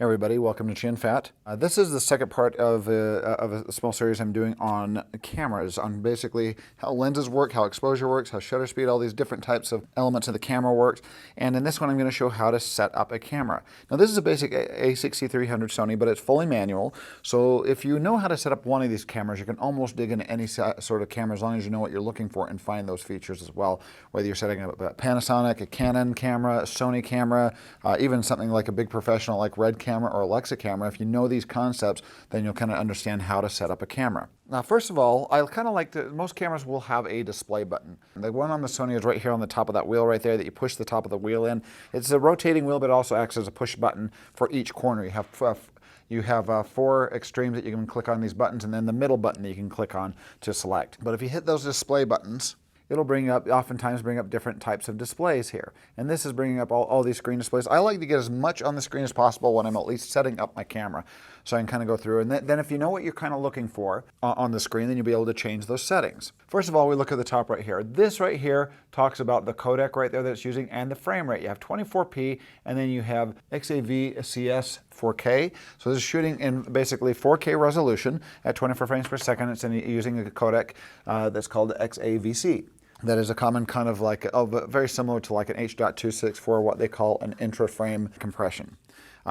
Hey everybody, welcome to Chin Fat. This is the second part of a small series I'm doing on cameras, on basically how lenses work, how exposure works, how shutter speed, all these different types of elements of the camera works. And in this one I'm going to show how to set up a camera. Now this is a basic A6300 Sony, but it's fully manual. So if you know how to set up one of these cameras, you can almost dig into any sort of camera as long as you know what you're looking for and find those features as well. Whether you're setting up a Panasonic, a Canon camera, a Sony camera, even something like a big professional like Red camera or Alexa camera, if you know these concepts, then you'll kind of understand how to set up a camera. Now, first of all, I kind of like to, most cameras will have a display button. The one on the Sony is right here on the top of that wheel right there that you push the top of the wheel in. It's a rotating wheel, but it also acts as a push button for each corner. You have four extremes that you can click on these buttons, and then the middle button that you can click on to select. But if you hit those display buttons, it'll oftentimes bring up different types of displays here. And this is bringing up all these screen displays. I like to get as much on the screen as possible when I'm at least setting up my camera. So I can kind of go through. And then if you know what you're kind of looking for on the screen, then you'll be able to change those settings. First of all, we look at the top right here. This right here talks about the codec right there that it's using and the frame rate. You have 24p, and then you have XAVCS 4K. So this is shooting in basically 4K resolution at 24 frames per second. It's using a codec that's called XAVC. That is a common kind of like, very similar to like an H.264, what they call an intra-frame compression.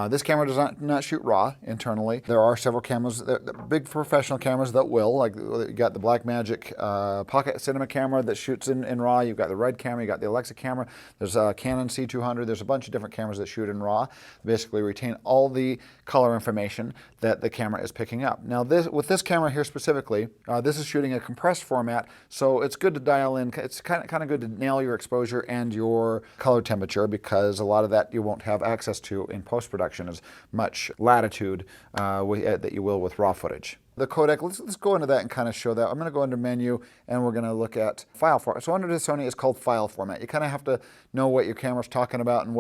This camera does not shoot RAW internally. There are several cameras, the big professional cameras that will, like you got the Blackmagic Pocket Cinema camera that shoots in RAW. You've got the Red camera, you got the Alexa camera. There's a Canon C200. There's a bunch of different cameras that shoot in RAW. Basically retain all the color information that the camera is picking up. Now with this camera here specifically, this is shooting a compressed format, so it's good to dial in. It's kind of good to nail your exposure and your color temperature, because a lot of that you won't have access to in post-production as much latitude that you will with raw footage. The codec, let's go into that and kind of show that. I'm going to go into menu and we're going to look at file format. So under the Sony it's called file format. You kind of have to know what your camera's talking about, and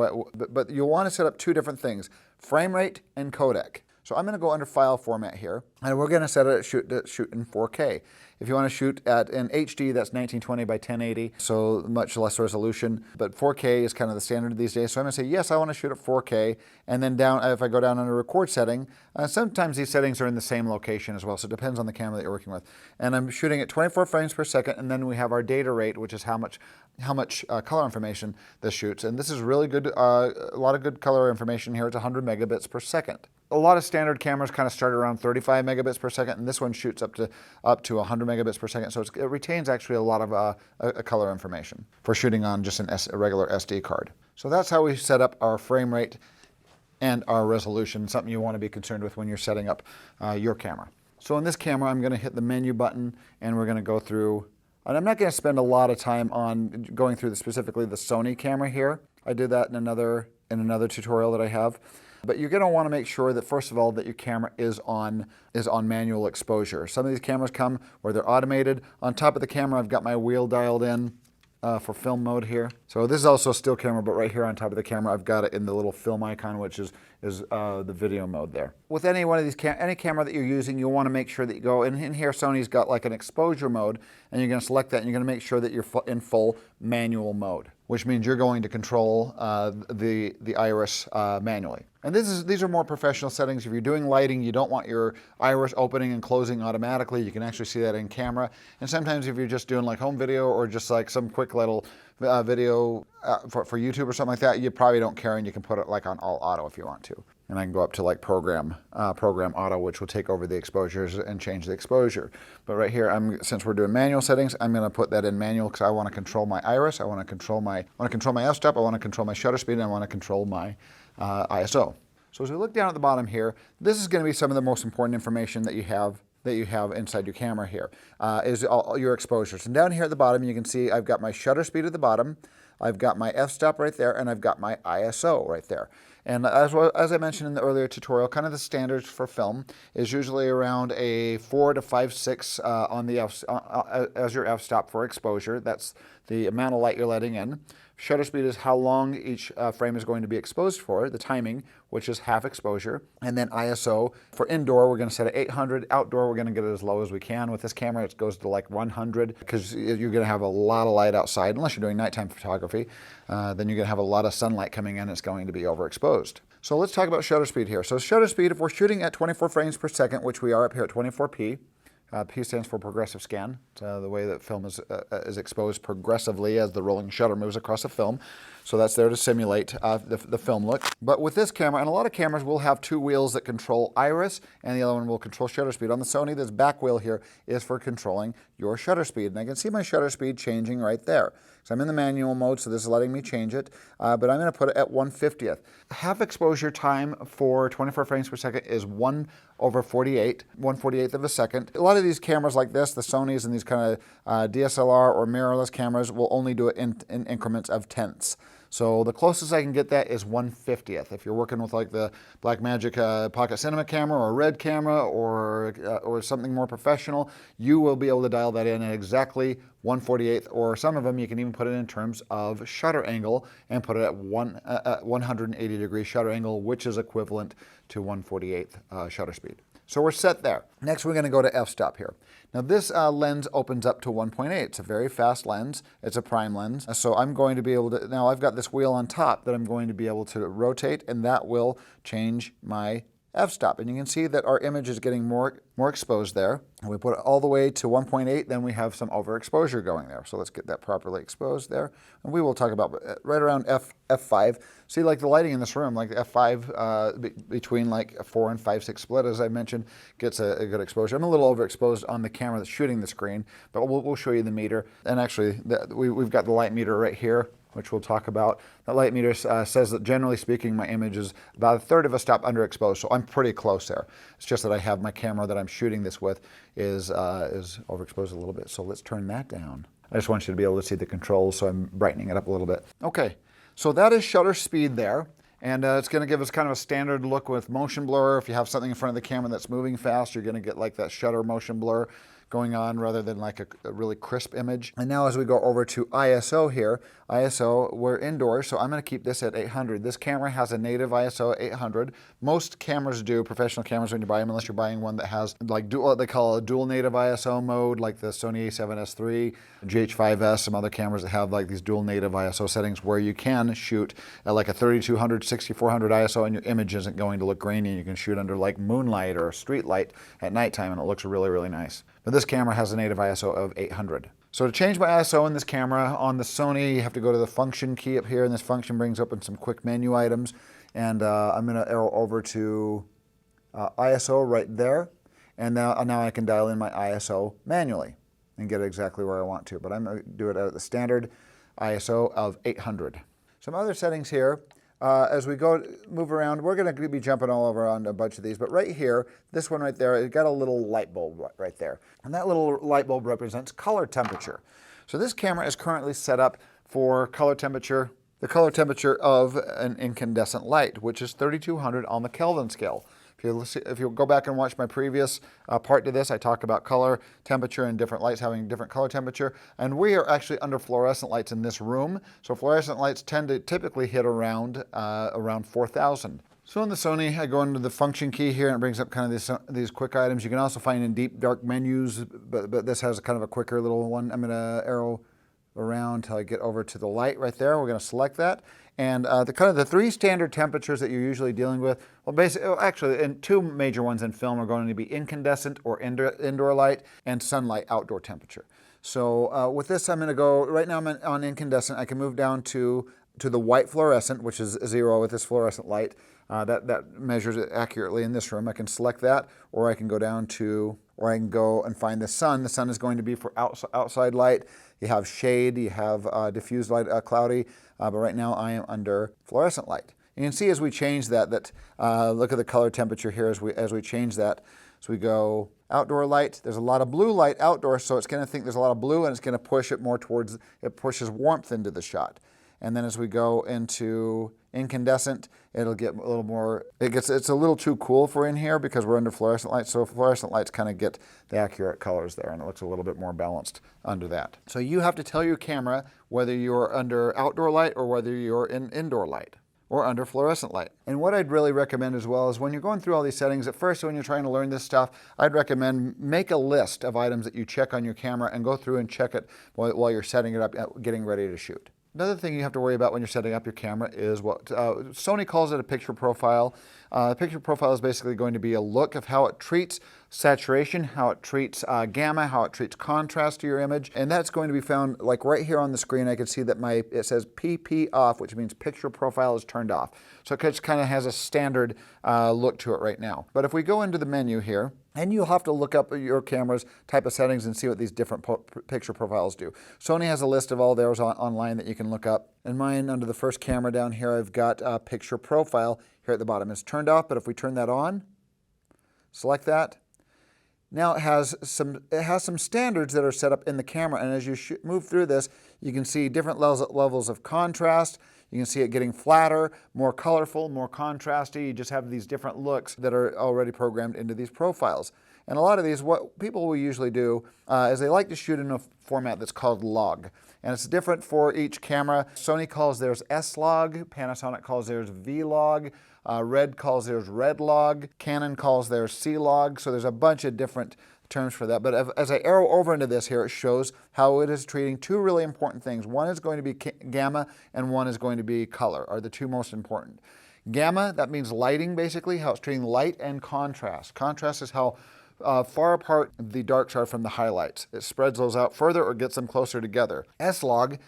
but you'll want to set up two different things: frame rate and codec. So I'm going to go under file format here, and we're going to set it to shoot in 4K. If you want to shoot at an HD, that's 1920 by 1080, so much less resolution. But 4K is kind of the standard these days. So I'm going to say, yes, I want to shoot at 4K. And then if I go down under record setting, sometimes these settings are in the same location as well. So it depends on the camera that you're working with. And I'm shooting at 24 frames per second. And then we have our data rate, which is how much color information this shoots. And this is really good, a lot of good color information here. It's 100 megabits per second. A lot of standard cameras kind of start around 35 megabits per second, and this one shoots up to 100 megabits per second. So it retains actually a lot of color information for shooting on just a regular SD card. So that's how we set up our frame rate and our resolution, something you want to be concerned with when you're setting up your camera. So in this camera, I'm going to hit the menu button, and we're going to go through. And I'm not going to spend a lot of time on going through specifically the Sony camera here. I did that in another tutorial that I have. But you're going to want to make sure that, first of all, that your camera is on manual exposure. Some of these cameras come where they're automated. On top of the camera, I've got my wheel dialed in for film mode here. So this is also a still camera, but right here on top of the camera, I've got it in the little film icon, which is the video mode there. With any one of these any camera that you're using, you'll want to make sure that you go in here. Sony's got like an exposure mode, and you're going to select that, and you're going to make sure that you're in full manual mode, which means you're going to control the iris manually. And these are more professional settings. If you're doing lighting, you don't want your iris opening and closing automatically. You can actually see that in camera. And sometimes if you're just doing like home video or just like some quick little video for YouTube or something like that, you probably don't care, and you can put it like on all auto if you want to. And I can go up to like program auto, which will take over the exposures and change the exposure. But right here, since we're doing manual settings, I'm going to put that in manual because I want to control my iris, I want to control my f-stop, I want to control my shutter speed, and I want to control my ISO. So as we look down at the bottom here, this is going to be some of the most important information that you have inside your camera here, is all your exposures. And down here at the bottom, you can see I've got my shutter speed at the bottom, I've got my f-stop right there, and I've got my ISO right there. And as I mentioned in the earlier tutorial, kind of the standards for film is usually around a 4 to 5/6 on the as your f-stop for exposure. That's the amount of light you're letting in. Shutter speed is how long each frame is going to be exposed for, the timing, which is half exposure. And then ISO, for indoor, we're going to set at 800. Outdoor, we're going to get it as low as we can. With this camera, it goes to like 100 because you're going to have a lot of light outside, unless you're doing nighttime photography. photography, then you're going to have a lot of sunlight coming in. It's going to be overexposed. So let's talk about shutter speed here. So shutter speed, if we're shooting at 24 frames per second, which we are up here at 24p, P stands for progressive scan. It's the way that film is exposed progressively as the rolling shutter moves across the film. So that's there to simulate the film look. But with this camera, and a lot of cameras will have two wheels that control iris, and the other one will control shutter speed. On the Sony, this back wheel here is for controlling your shutter speed. And I can see my shutter speed changing right there. So I'm in the manual mode, so this is letting me change it, but I'm going to put it at 1/50th. Half exposure time for 24 frames per second is 1/48, 1/48th of a second. A lot of these cameras like this, the Sonys and these kind of DSLR or mirrorless cameras, will only do it in increments of tenths. So the closest I can get that is 1/50th. If you're working with like the Blackmagic Pocket Cinema camera or a Red camera or something more professional, you will be able to dial that in at exactly 1/48th, or some of them you can even put it in terms of shutter angle and put it at 180 degree shutter angle, which is equivalent to 1/48th shutter speed. So we're set there. Next, we're going to go to f-stop here. Now this lens opens up to 1.8. It's a very fast lens. It's a prime lens. So I'm going to be able to, now I've got this wheel on top that I'm going to be able to rotate, and that will change my f-stop. And you can see that our image is getting more exposed there. And we put it all the way to 1.8, then we have some overexposure going there. So let's get that properly exposed there. And we will talk about right around f5. See, like the lighting in this room, like f5 between like 4 and 5/6 split, as I mentioned, gets a good exposure. I'm a little overexposed on the camera that's shooting the screen, but we'll show you the meter. And actually, we've got the light meter right here, which we'll talk about. The light meter says that generally speaking, my image is about 1/3 of a stop underexposed, so I'm pretty close there. It's just that I have my camera that I'm shooting this with is overexposed a little bit, so let's turn that down. I just want you to be able to see the controls, so I'm brightening it up a little bit. Okay, so that is shutter speed there. And it's going to give us kind of a standard look with motion blur. If you have something in front of the camera that's moving fast, you're going to get like that shutter motion blur going on rather than like a really crisp image. And now as we go over to ISO here, ISO, we're indoors, so I'm going to keep this at 800. This camera has a native ISO at 800. Most cameras do, professional cameras when you buy them, unless you're buying one that has like what they call a dual native ISO mode, like the Sony a7S III, GH5S, some other cameras that have like these dual native ISO settings where you can shoot at like a 3200, 6400 ISO and your image isn't going to look grainy. You can shoot under like moonlight or street light at nighttime and it looks really, really nice. But this camera has a native ISO of 800. So to change my ISO in this camera, on the Sony, you have to go to the function key up here, and this function brings up some quick menu items. And I'm going to arrow over to ISO right there. And now I can dial in my ISO manually and get it exactly where I want to. But I'm going to do it at the standard ISO of 800. Some other settings here. As we move around, we're going to be jumping all over on a bunch of these, but right here, this one right there, it got a little light bulb right there. And that little light bulb represents color temperature. So this camera is currently set up for color temperature, the color temperature of an incandescent light, which is 3200 on the Kelvin scale. If you go back and watch my previous part to this, I talk about color temperature and different lights having different color temperature. And we are actually under fluorescent lights in this room. So fluorescent lights tend to typically hit around 4000. So in the Sony, I go into the function key here and it brings up kind of these quick items. You can also find in deep dark menus, but this has kind of a quicker little one. I'm going to arrow around until I get over to the light right there. We're going to select that. And the three standard temperatures that you're usually dealing with, well, actually, and two major ones in film are going to be incandescent or indoor light and sunlight outdoor temperature. So with this, I'm going to go, right now I'm on incandescent. I can move down to the white fluorescent, which is 0 with this fluorescent light. That measures it accurately in this room. I can select that, or I can go down to, or I can go and find the sun. The sun is going to be for outside light. You have shade, you have diffused light, cloudy, but right now I am under fluorescent light. You can see as we change that look at the color temperature here as we change that. So we go outdoor light, there's a lot of blue light outdoors, so it's going to think there's a lot of blue and it's going to push it more towards, it pushes warmth into the shot. And then as we go into incandescent, it'll get a little more, it's a little too cool for in here because we're under fluorescent lights. So fluorescent lights kind of get the accurate colors there and it looks a little bit more balanced under that. So you have to tell your camera whether you're under outdoor light or whether you're in indoor light or under fluorescent light. And what I'd really recommend as well is when you're going through all these settings, at first when you're trying to learn this stuff, I'd recommend make a list of items that you check on your camera and go through and check it while you're setting it up, getting ready to shoot. Another thing you have to worry about when you're setting up your camera is what Sony calls it a picture profile. A picture profile is basically going to be a look of how it treats saturation, how it treats gamma, how it treats contrast to your image. And that's going to be found like right here on the screen. I can see that it says PP off, which means picture profile is turned off. So it just kind of has a standard look to it right now. But if we go into the menu here, and you'll have to look up your camera's type of settings and see what these different picture profiles do. Sony has a list of all theirs online that you can look up. And mine, under the first camera down here, I've got a picture profile here at the bottom. It's turned off, but if we turn that on, select that. Now it has some standards that are set up in the camera, and as you move through this, you can see different levels of contrast. You can see it getting flatter, more colorful, more contrasty. You just have these different looks that are already programmed into these profiles. And a lot of these, what people will usually do is they like to shoot in a format that's called log. And it's different for each camera. Sony calls theirs S-Log, Panasonic calls theirs V-Log, Red calls theirs Red Log, Canon calls theirs C-Log. So there's a bunch of different terms for that. But as I arrow over into this here, it shows how it is treating two really important things. One is going to be gamma and one is going to be color, are the two most important. Gamma, that means lighting basically, how it's treating light and contrast. Contrast is how far apart the darks are from the highlights. It spreads those out further or gets them closer together. S-Log,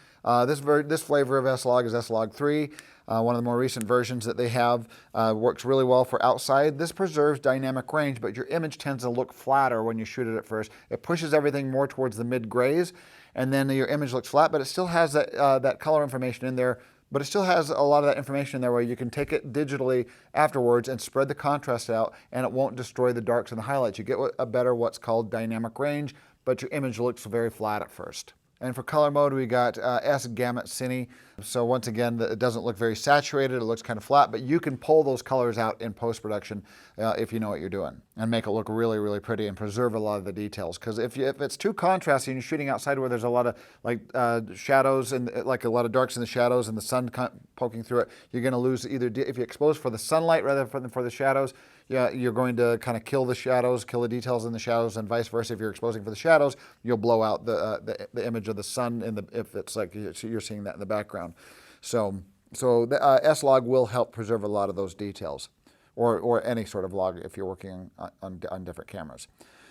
this flavor of S-Log is S-Log 3. One of the more recent versions that they have, works really well for outside. This preserves dynamic range, but your image tends to look flatter when you shoot it at first. It pushes everything more towards the mid-grays, and then your image looks flat, but it still has that color information in there, but it still has a lot of that information in there where you can take it digitally afterwards and spread the contrast out, and it won't destroy the darks and the highlights. You get a better what's called dynamic range, but your image looks very flat at first. And for color mode, we got S-Gamut Cine. So once again, it doesn't look very saturated. It looks kind of flat, but you can pull those colors out in post-production if you know what you're doing and make it look really, really pretty and preserve a lot of the details. Because if it's too contrasty and you're shooting outside where there's a lot of shadows and like a lot of darks in the shadows and the sun poking through it, you're going to lose either if you expose for the sunlight rather than for the shadows. Yeah, you're going to kind of kill the shadows, kill the details in the shadows, and vice versa. If you're exposing for the shadows, you'll blow out the image of the sun if it's like you're seeing that in the background. So the S-Log will help preserve a lot of those details, or any sort of log if you're working on different cameras.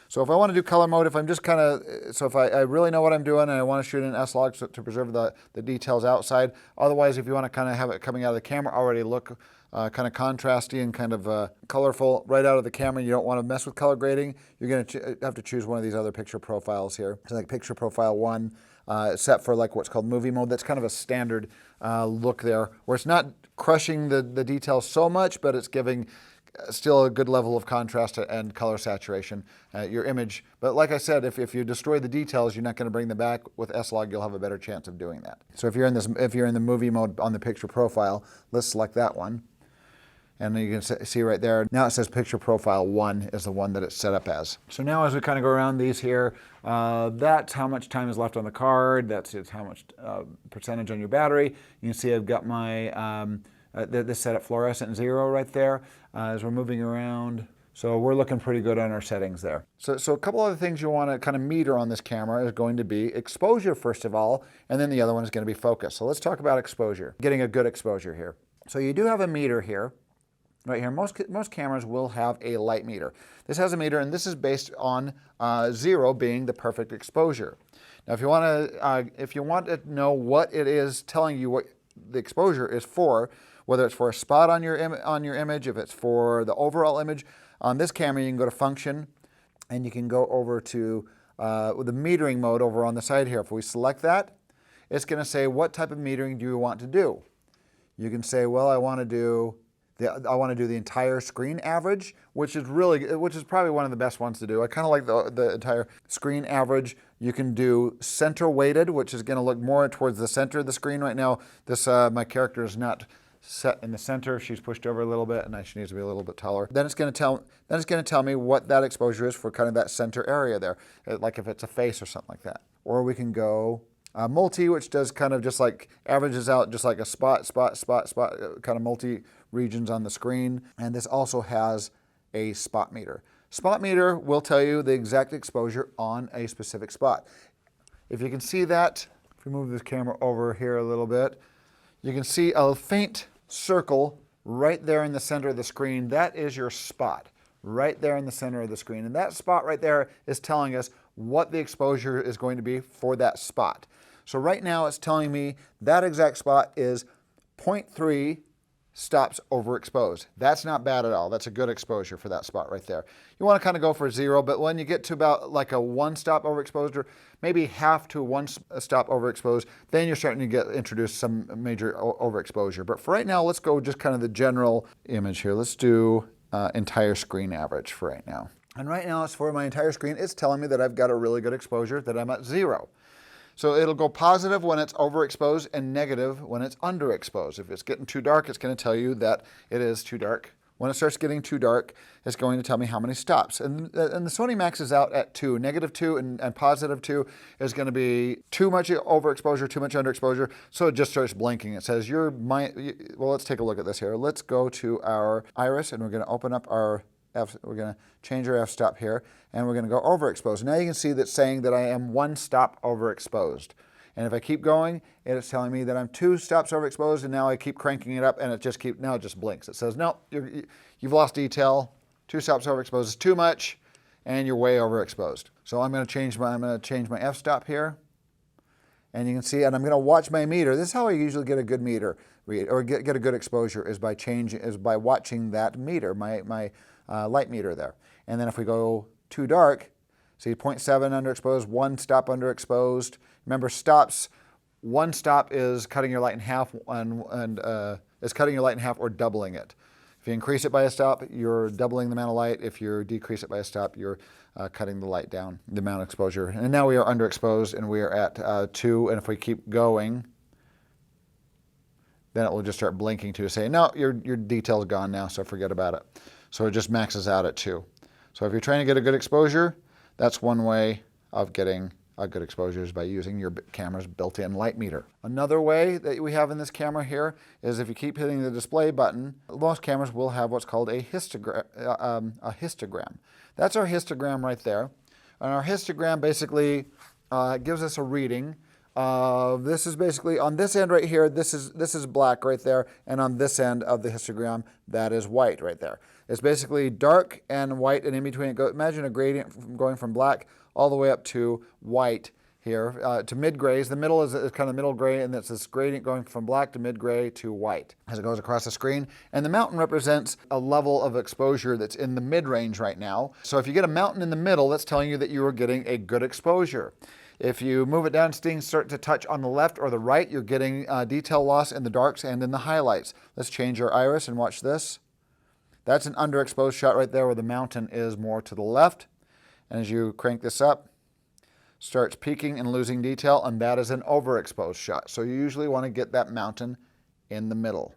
So if I want to do color mode, if I'm just kind of, so if I really know what I'm doing and I want to shoot in S-Log to preserve the details outside. Otherwise, if you want to kind of have it coming out of the camera already look kind of contrasty and kind of colorful right out of the camera, you don't want to mess with color grading, you're going to have to choose one of these other picture profiles here. So like picture profile 1, set for like what's called movie mode. That's kind of a standard look there, where it's not crushing the details so much, but it's giving still a good level of contrast and color saturation, your image. But like I said, if you destroy the details, you're not going to bring them back. With S-Log, you'll have a better chance of doing that. So if you're in the movie mode on the picture profile, let's select that one. And you can see right there, now it says picture profile 1 is the one that it's set up as. So now as we kind of go around these here, that's how much time is left on the card. That's how much percentage on your battery. You can see I've got my, this set at fluorescent 0 right there as we're moving around. So we're looking pretty good on our settings there. So a couple other things you want to kind of meter on this camera is going to be exposure first of all, and then the other one is going to be focus. So let's talk about exposure, getting a good exposure here. So you do have a meter here. Right here, most cameras will have a light meter. This has a meter, and this is based on 0 being the perfect exposure. Now, if you want to know what it is telling you what the exposure is for, whether it's for a spot on your image, if it's for the overall image, on this camera you can go to Function, and you can go over to the metering mode over on the side here. If we select that, it's going to say what type of metering do you want to do. You can say, well, I want to do the entire screen average, which is probably one of the best ones to do. I kind of like the entire screen average. You can do center weighted, which is going to look more towards the center of the screen. Right now, this my character is not set in the center. She's pushed over a little bit, and she needs to be a little bit taller. Then it's going to tell me what that exposure is for kind of that center area there, like if it's a face or something like that. Or we can go multi, which does kind of just like averages out just like a spot, kind of multi regions on the screen. And this also has a spot meter. Spot meter will tell you the exact exposure on a specific spot. If you can see that If we move this camera over here a little bit, you can see a faint circle right there in the center of the screen. That is your spot, right there in the center of the screen. And that spot right there is telling us what the exposure is going to be for that spot. So right now it's telling me that exact spot is 0.3 stops overexposed. That's not bad at all. That's a good exposure for that spot right there. You want to kind of go for 0, but when you get to about like a 1 stop overexposure, maybe half to 1 stop overexposed, then you're starting to get introduced some major overexposure. But for right now, let's go just kind of the general image here. Let's do entire screen average for right now. And right now, as for my entire screen, it's telling me that I've got a really good exposure, that I'm at 0. So it'll go positive when it's overexposed and negative when it's underexposed. If it's getting too dark, it's going to tell you that it is too dark. When it starts getting too dark, it's going to tell me how many stops. And the Sony maxes out at 2. -2 and +2 is going to be too much overexposure, too much underexposure. So it just starts blinking. It says, well, let's take a look at this here. Let's go to our iris, and we're going to open up our we're going to change our f-stop here, and we're going to go overexposed. Now you can see that it's saying that I am 1 stop overexposed. And if I keep going, it's telling me that I'm 2 stops overexposed, and now I keep cranking it up, and it just blinks. It says, no, you've lost detail. 2 stops overexposed is too much, and you're way overexposed. So I'm going to change my f-stop here. And you can see, and I'm going to watch my meter. This is how I usually get a good meter read, or get a good exposure, is by watching that meter, my light meter there. And then if we go too dark, see 0.7 underexposed, 1 stop underexposed. Remember, stops, 1 stop is cutting your light in half, and is cutting your light in half or doubling it. If you increase it by a stop, you're doubling the amount of light. If you decrease it by a stop, you're cutting the light down, the amount of exposure. And now we are underexposed, and we are at 2. And if we keep going, then it will just start blinking to say, no, your detail's gone now, so forget about it. So it just maxes out at 2. So if you're trying to get a good exposure, that's one way of getting a good exposure, is by using your camera's built-in light meter. Another way that we have in this camera here is if you keep hitting the display button, most cameras will have what's called a histogram. That's our histogram right there. And our histogram basically gives us a reading. This is basically on this end right here, this is black right there, and on this end of the histogram, that is white right there. It's basically dark and white, and in between imagine a gradient going from black all the way up to white here, to mid-grays. The middle is kind of middle gray, and it's this gradient going from black to mid-gray to white as it goes across the screen. And the mountain represents a level of exposure that's in the mid-range right now. So if you get a mountain in the middle, that's telling you that you are getting a good exposure. If you move it down, things start to touch on the left or the right, you're getting detail loss in the darks and in the highlights. Let's change our iris and watch this. That's an underexposed shot right there where the mountain is more to the left. And as you crank this up, starts peaking and losing detail, and that is an overexposed shot. So you usually want to get that mountain in the middle.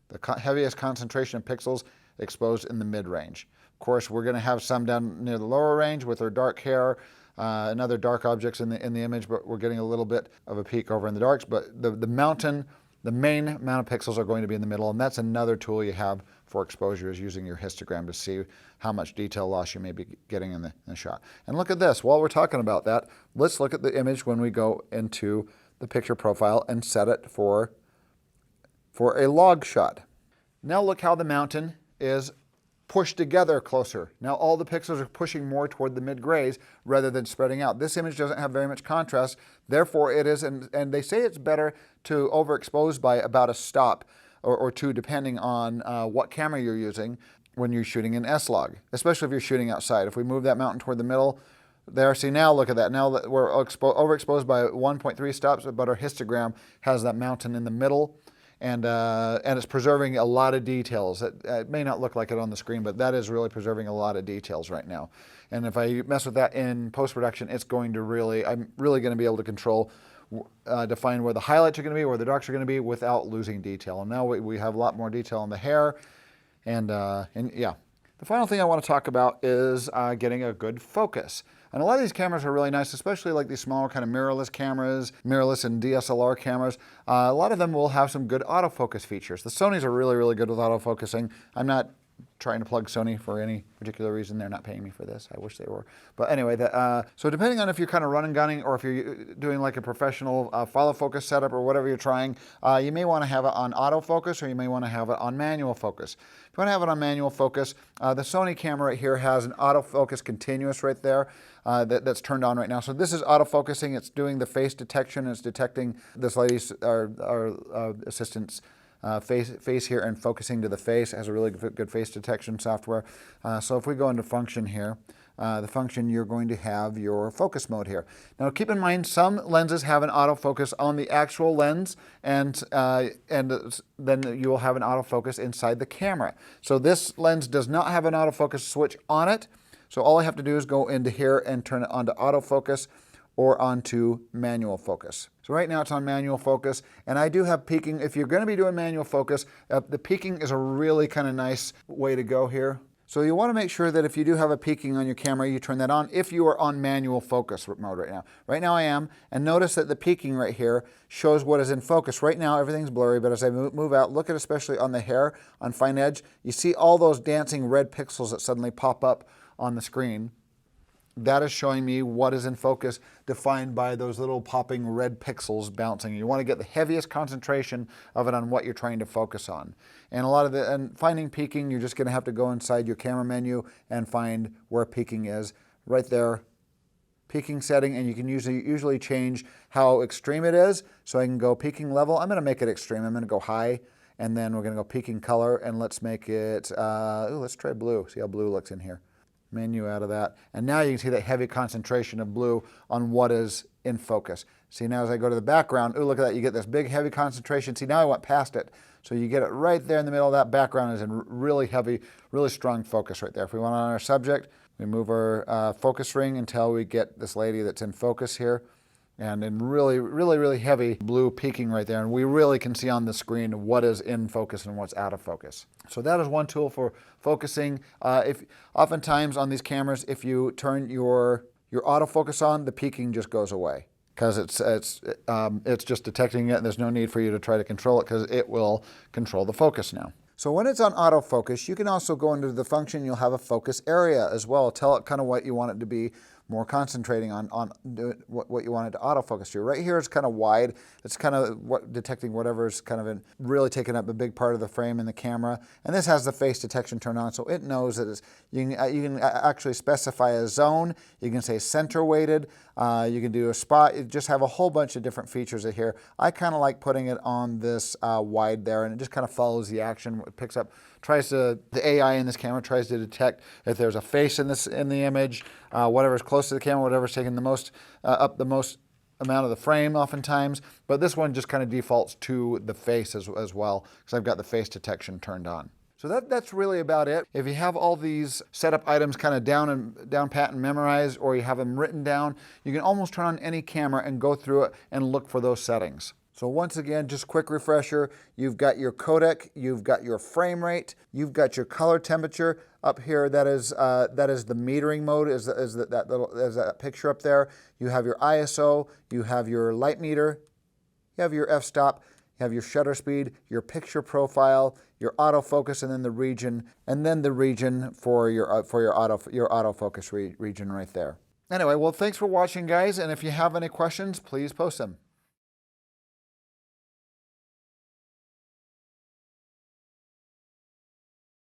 The heaviest concentration of pixels exposed in the mid-range. Of course, we're going to have some down near the lower range with our dark hair, and other dark objects in the image, but we're getting a little bit of a peak over in the darks. But the mountain, the main amount of pixels are going to be in the middle, and that's another tool you have for exposure, is using your histogram to see how much detail loss you may be getting in the shot. And look at this. While we're talking about that, let's look at the image when we go into the picture profile and set it for a log shot. Now look how the mountain is pushed together closer. Now all the pixels are pushing more toward the mid-grays rather than spreading out. This image doesn't have very much contrast, therefore it is, and they say it's better to overexpose by about a stop or 2 depending on what camera you're using when you're shooting in S-Log, especially if you're shooting outside. If we move that mountain toward the middle, there, see now look at that. Now that we're overexposed by 1.3 stops, but our histogram has that mountain in the middle. And it's preserving a lot of details. It may not look like it on the screen, but that is really preserving a lot of details right now. And if I mess with that in post-production, I'm really going to be able to control, define where the highlights are going to be, where the darks are going to be, without losing detail. And now we have a lot more detail in the hair. And yeah. The final thing I want to talk about is getting a good focus. And a lot of these cameras are really nice, especially like these smaller kind of mirrorless cameras, mirrorless and DSLR cameras. A lot of them will have some good autofocus features. The Sonys are really, really good with autofocusing. I'm not trying to plug Sony for any particular reason. They're not paying me for this. I wish they were. But anyway, so depending on if you're kind of running gunning or if you're doing like a professional follow focus setup or whatever you're trying, you may want to have it on autofocus or you may want to have it on manual focus. If you want to have it on manual focus, the Sony camera right here has an autofocus continuous right there that's turned on right now. So this is autofocusing. It's doing the face detection. It's detecting this lady's, our assistant's face here and focusing to the face. It has a really good face detection software. So if we go into function here, the function, you're going to have your focus mode here. Now keep in mind, some lenses have an autofocus on the actual lens, and then you will have an autofocus inside the camera. So this lens does not have an autofocus switch on it. So all I have to do is go into here and turn it on to autofocus or onto manual focus. So right now it's on manual focus, and I do have peaking. If you're going to be doing manual focus, the peaking is a really kind of nice way to go here. So you want to make sure that if you do have a peaking on your camera, you turn that on if you are on manual focus mode right now. Right now I am, and notice that the peaking right here shows what is in focus. Right now everything's blurry, but as I move out, look at especially on the hair, on fine edge, you see all those dancing red pixels that suddenly pop up on the screen. That is showing me what is in focus, defined by those little popping red pixels bouncing. You want to get the heaviest concentration of it on what you're trying to focus on. And finding peaking, you're just going to have to go inside your camera menu and find where peaking is. Right there, peaking setting, and you can usually change how extreme it is. So I can go peaking level. I'm going to make it extreme. I'm going to go high, and then we're going to go peaking color, and let's make it, let's try blue. See how blue looks in here. Menu out of that, and now you can see that heavy concentration of blue on what is in focus. See, now as I go to the background, ooh, look at that, you get this big heavy concentration. See, now I went past it, so you get it right there in the middle of that background is in really heavy, really strong focus right there. If we want on our subject, we move our focus ring until we get this lady that's in focus here, and in really heavy blue peaking right there, and we really can see on the screen what is in focus and what's out of focus. So that is one tool for focusing. Oftentimes on these cameras, if you turn your autofocus on, the peaking just goes away because it's just detecting it, and there's no need for you to try to control it because it will control the focus now. So when it's on autofocus, you can also go into the function. You'll have a focus area as well. Tell it kind of what you want it to be, more concentrating on what you want it to autofocus to. Right here is kind of wide. It's kind of detecting whatever is kind of really taking up a big part of the frame in the camera. And this has the face detection turned on, so it knows that you can actually specify a zone. You can say center weighted. You can do a spot. You just have a whole bunch of different features in here. I kind of like putting it on this wide there, and it just kind of follows the action. It picks up, the AI in this camera tries to detect if there's a face in the image, whatever's close to the camera, whatever's taking the most up the most amount of the frame oftentimes. But this one just kind of defaults to the face as well, because I've got the face detection turned on. So that's really about it. If you have all these setup items kind of down pat and memorized, or you have them written down, you can almost turn on any camera and go through it and look for those settings. So once again, just quick refresher, you've got your codec, you've got your frame rate, you've got your color temperature up here. That is the metering mode, is that picture up there. You have your ISO, you have your light meter, you have your f-stop, you have your shutter speed, your picture profile, your autofocus, and then the region, for your autofocus region right there. Anyway, well, thanks for watching, guys, and if you have any questions, please post them.